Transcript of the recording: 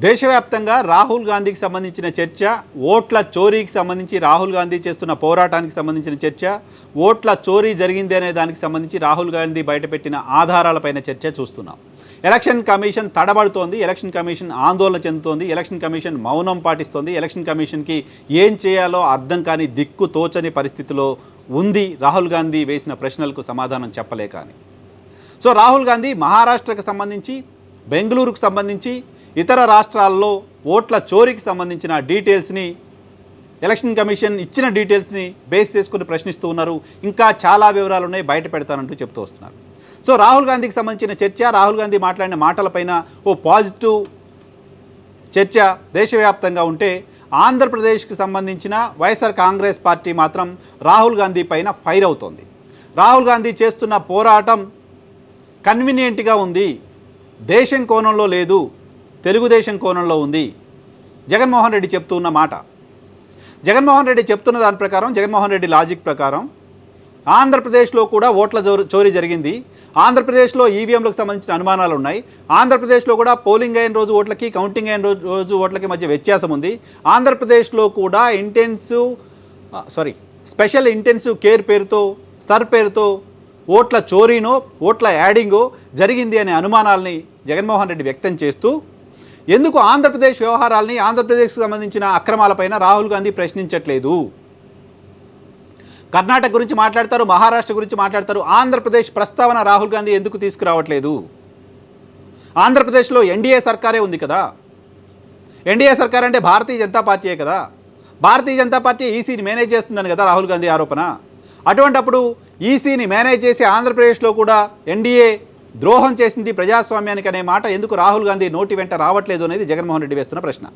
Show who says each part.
Speaker 1: దేశవ్యాప్తంగా రాహుల్ గాంధీకి సంబంధించిన చర్చ, ఓట్ల చోరీకి సంబంధించి రాహుల్ గాంధీ చేస్తున్న పోరాటానికి సంబంధించిన చర్చ, ఓట్ల చోరీ జరిగింది అనే దానికి సంబంధించి రాహుల్ గాంధీ బయటపెట్టిన ఆధారాలపైన చర్చ చూస్తున్నాం. ఎలక్షన్ కమిషన్ తడబడుతోంది, ఎలక్షన్ కమిషన్ ఆందోళన చెందుతోంది, ఎలక్షన్ కమిషన్ మౌనం పాటిస్తోంది, ఎలక్షన్ కమిషన్కి ఏం చేయాలో అర్థం కాని దిక్కు తోచని పరిస్థితిలో ఉంది రాహుల్ గాంధీ వేసిన ప్రశ్నలకు సమాధానం చెప్పలేక అని. సో రాహుల్ గాంధీ మహారాష్ట్రకు సంబంధించి, బెంగళూరుకు సంబంధించి, ఇతర రాష్ట్రాల్లో ఓట్ల చోరీకి సంబంధించిన డీటెయిల్స్ని ఎలక్షన్ కమిషన్ ఇచ్చిన డీటెయిల్స్ని బేస్ చేసుకుని ప్రశ్నిస్తూ ఉన్నారు. ఇంకా చాలా వివరాలు ఉన్నాయి, బయట పెడతానంటూ చెప్తూ వస్తున్నారు. సో రాహుల్ గాంధీకి సంబంధించిన చర్చ, రాహుల్ గాంధీ మాట్లాడిన మాటలపైన ఓ పాజిటివ్ చర్చ దేశవ్యాప్తంగా ఉంటే, ఆంధ్రప్రదేశ్కి సంబంధించిన వైఎస్ఆర్ కాంగ్రెస్ పార్టీ మాత్రం రాహుల్ గాంధీ పైన ఫైర్ అవుతోంది. రాహుల్ గాంధీ చేస్తున్న పోరాటం కన్వీనియంట్గా ఉంది, దేశం కోణంలో లేదు, తెలుగుదేశం కోణంలో ఉంది. జగన్మోహన్ రెడ్డి చెప్తూ ఉన్న మాట, జగన్మోహన్ రెడ్డి చెప్తున్న దాని ప్రకారం, జగన్మోహన్ రెడ్డి లాజిక్ ప్రకారం ఆంధ్రప్రదేశ్లో కూడా ఓట్ల చోరీ జరిగింది. ఆంధ్రప్రదేశ్లో ఈవీఎంలకు సంబంధించిన అనుమానాలు ఉన్నాయి. ఆంధ్రప్రదేశ్లో కూడా పోలింగ్ అయిన రోజు ఓట్లకి, కౌంటింగ్ అయిన రోజు ఓట్లకి మధ్య వ్యత్యాసం ఉంది. ఆంధ్రప్రదేశ్లో కూడా స్పెషల్ ఇంటెన్సివ్ కేర్ పేరుతో, సర్ పేరుతో ఓట్ల చోరీనో, ఓట్ల యాడింగో జరిగింది అనే అనుమానాలని జగన్మోహన్ రెడ్డి వ్యక్తం చేస్తూ, ఎందుకు ఆంధ్రప్రదేశ్ వ్యవహారాల్ని, ఆంధ్రప్రదేశ్కి సంబంధించిన అక్రమాలపైన రాహుల్ గాంధీ ప్రశ్నించట్లేదు? కర్ణాటక గురించి మాట్లాడతారు, మహారాష్ట్ర గురించి మాట్లాడతారు, ఆంధ్రప్రదేశ్ ప్రస్తావన రాహుల్ గాంధీ ఎందుకు తీసుకురావట్లేదు? ఆంధ్రప్రదేశ్లో ఎన్డీఏ సర్కారే ఉంది కదా. ఎన్డీఏ సర్కార్ అంటే భారతీయ జనతా పార్టీయే కదా. భారతీయ జనతా పార్టీ ఈసీని మేనేజ్ చేస్తుందని కదా రాహుల్ గాంధీ ఆరోపణ. అటువంటప్పుడు ఈసీని మేనేజ్ చేసి ఆంధ్రప్రదేశ్లో కూడా ఎన్డీఏ ద్రోహం చేసింది ప్రజాస్వామ్యానికి అనే మాట ఎందుకు రాహుల్ గాంధీ నోటి వెంట రావట్లేదు అనేది జగన్మోహన్ రెడ్డి వేస్తున్న ప్రశ్న.